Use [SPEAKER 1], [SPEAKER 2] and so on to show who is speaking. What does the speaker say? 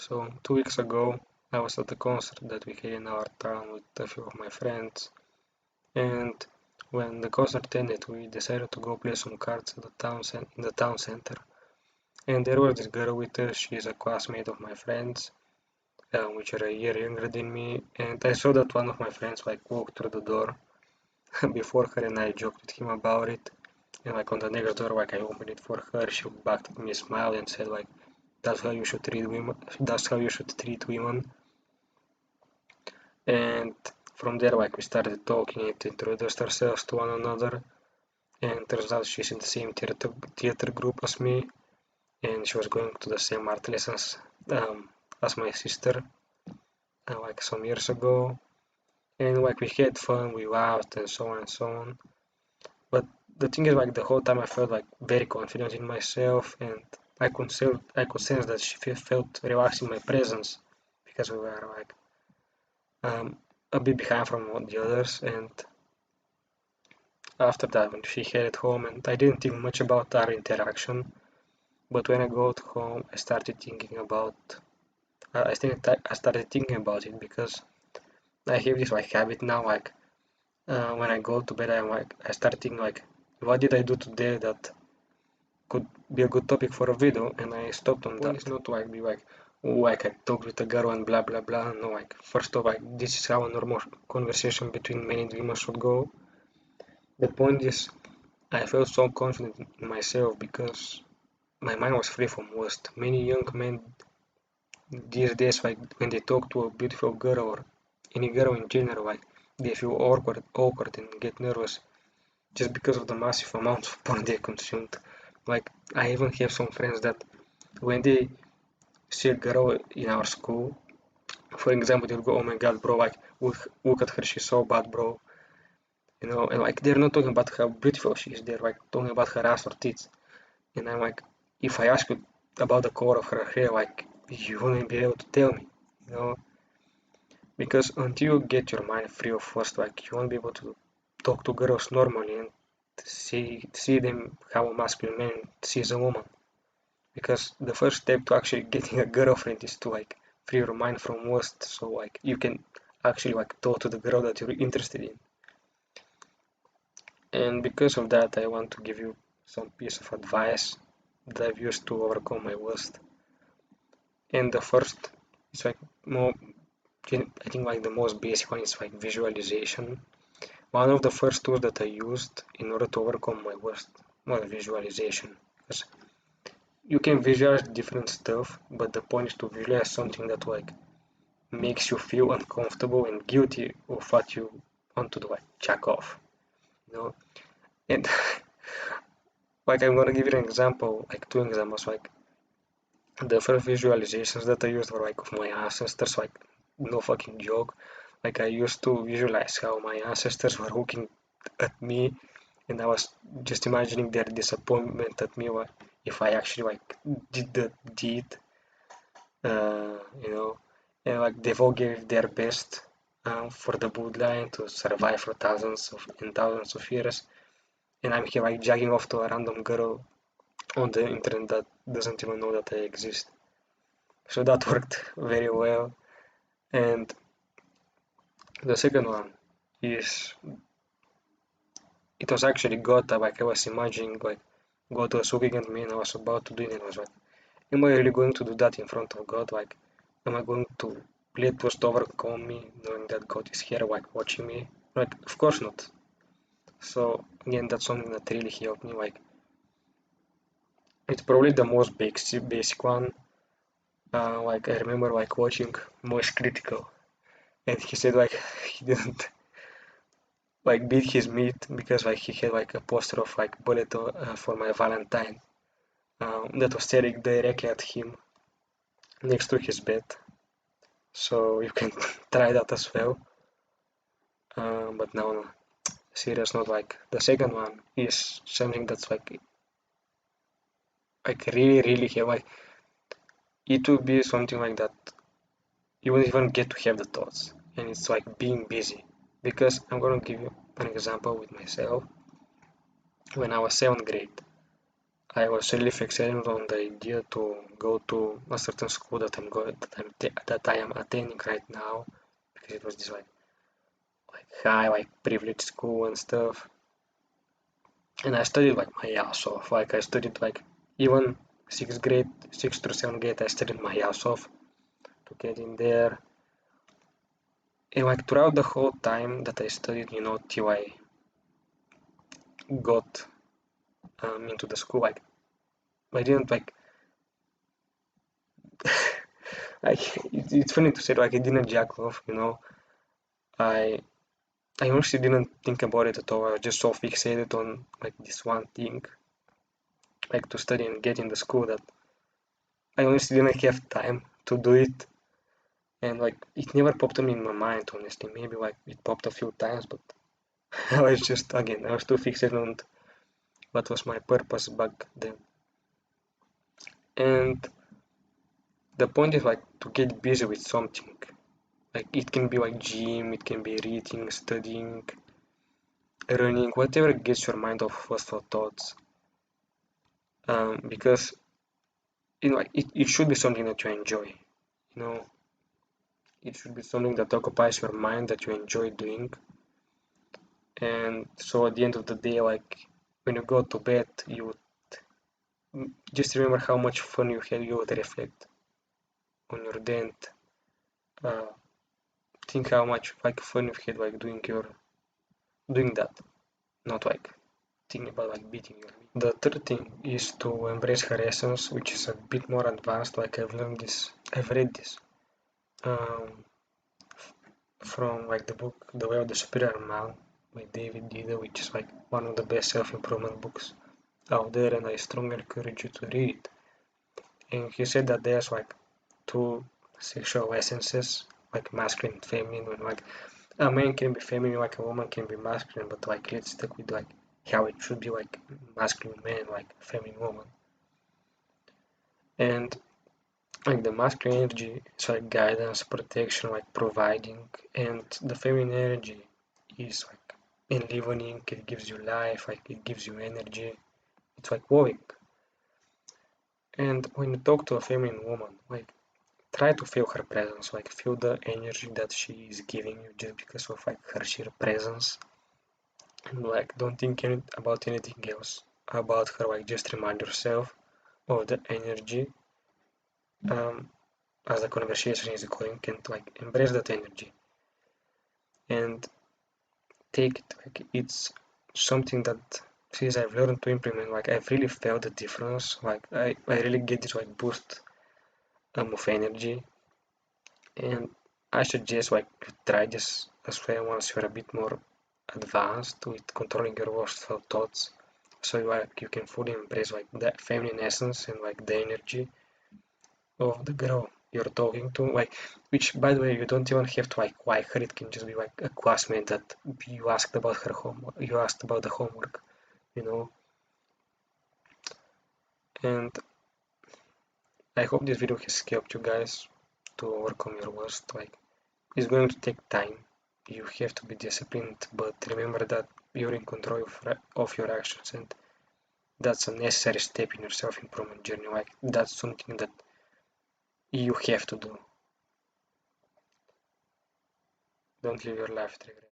[SPEAKER 1] So 2 weeks ago, I was at the concert that we had in our town with a few of my friends, and when the concert ended, we decided to go play some cards at in the town center. And there was this girl with us. She's a classmate of my friends, which are a year younger than me. And I saw that one of my friends like walked through the door before her, and I joked with him about it. And like on the next door, like I opened it for her. She backed at me, smiled, and said like, "That's how you should treat women. That's how you should treat women." And from there, like we started talking and introduced ourselves to one another. And turns out she's in the same theater group as me, and she was going to the same art lessons as my sister, like some years ago. And like we had fun, we laughed, and so on and so on. But the thing is, like the whole time I felt like very confident in myself, and I could sense that she felt relaxed in my presence because we were like a bit behind from the others. And after that, when she headed home, and I didn't think much about our interaction, but when I got home, I started thinking about. I started thinking about it because I have this like habit now, like when I go to bed, I start thinking like, what did I do today that could be a good topic for a video, and I stopped on that. It's not like be like, oh, like I talked with a girl and blah blah blah. No, like first off, like this is how a normal conversation between men and women should go. The point is, I felt so confident in myself because my mind was free from lust. Many young men these days, like when they talk to a beautiful girl or any girl in general, like they feel awkward and get nervous just because of the massive amount of porn they consumed. Like I even have some friends that when they see a girl in our school, for example, they'll go, "Oh my God, bro! Like look at her, she's so bad, bro." You know, and like they're not talking about how beautiful she is. They're like talking about her ass or tits. And I'm like, if I ask you about the color of her hair, like you wouldn't be able to tell me, you know, because until you get your mind free of first, like you won't be able to talk to girls normally and see them how a masculine man sees a woman. Because the first step to actually getting a girlfriend is to like free your mind from lust, so like you can actually like talk to the girl that you're interested in. And because of that, I want to give you some piece of advice that I've used to overcome my lust. And the first is like more, I think like the most basic one is like visualization. One of the first tools that I used in order to overcome my worst was visualization. Because you can visualize different stuff, but the point is to visualize something that like makes you feel uncomfortable and guilty of what you want to do, like check off. You know? And like I'm gonna give you an example, like two examples, like the first visualizations that I used were like of my ancestors, like no fucking joke. Like I used to visualize how my ancestors were looking at me, and I was just imagining their disappointment at me if I actually like did the deed, you know, and like they've all gave their best for the bloodline to survive for thousands of years, and I'm here like jagging off to a random girl on the internet that doesn't even know that I exist. So that worked very well. And the second one is it was actually God that like I was imagining like God was looking at me and I was about to do it and I was like, am I really going to do that in front of God? Like, am I going to let lust overcome me knowing that God is here like watching me? Like, of course not. So again, that's something that really helped me. Like, it's probably the most basic one. Like I remember like watching Most Critical, and he said like he didn't like beat his meat because like he had like a poster of like bullet for my Valentine that was staring directly at him next to his bed. So you can try that as well. But no, serious note. Like the second one is something that's like really have like it will be something like that. You won't even get to have the thoughts, and it's like being busy. Because I'm gonna give you an example with myself. When I was seventh grade, I was really fixated on the idea to go to a certain school that I am attending right now, because it was this like high privileged school and stuff. And I studied like my ass off. Like I studied like even sixth grade, sixth to seventh grade, I studied my ass off to get in there. And like throughout the whole time that I studied, till I got into the school, like I didn't like it's funny to say like I didn't jack off. I I honestly didn't think about it at all. I was just so fixated on like this one thing, like to study and get in the school, that I honestly didn't have time to do it. And like it never popped up in my mind, honestly. Maybe like it popped a few times, but I was just, again, I was too fixated on what was my purpose back then. And the point is like to get busy with something. Like it can be like gym, it can be reading, studying, running, whatever gets your mind off wasteful thoughts. Because it should be something that you enjoy. You know, it should be something that occupies your mind, that you enjoy doing. And so at the end of the day, like when you go to bed, you would just remember how much fun you had. You would reflect on your day and uh, think how much like fun you had like doing that, not like thinking about like beating your meat. The third thing is to embrace her essence, which is a bit more advanced. Like I've read this um, from like the book The Way of the Superior Man by David Dider, which is like one of the best self-improvement books out there, and I strongly encourage you to read it. And he said that there's like two sexual essences, like masculine and feminine, and like a man can be feminine, like a woman can be masculine, but like let's stick with like how it should be, like masculine man, like feminine woman. And like the masculine energy is like guidance, protection, like providing, and the feminine energy is like enlivening, it gives you life, like it gives you energy. It's like wowing. And when you talk to a feminine woman, like try to feel her presence, like feel the energy that she is giving you just because of like her sheer presence. And like don't think about anything else about her, like just remind yourself of the energy um, as the conversation is going, and like embrace that energy and take it. Like it's something that since I've learned to implement, like I've really felt the difference. Like I really get this like boost of energy, and I suggest like you try this as well once you're a bit more advanced with controlling your worstful thoughts. So like you can fully embrace like the feminine essence and like the energy of the girl you're talking to, like, which by the way you don't even have to like her. It can just be like a classmate that you asked about her homework, you asked about the homework, you know. And I hope this video has helped you guys to overcome your worst. Like it's going to take time, you have to be disciplined, but remember that you're in control of your actions, and that's a necessary step in your self-improvement journey. Like that's something that you have to do. Don't live your life with regret.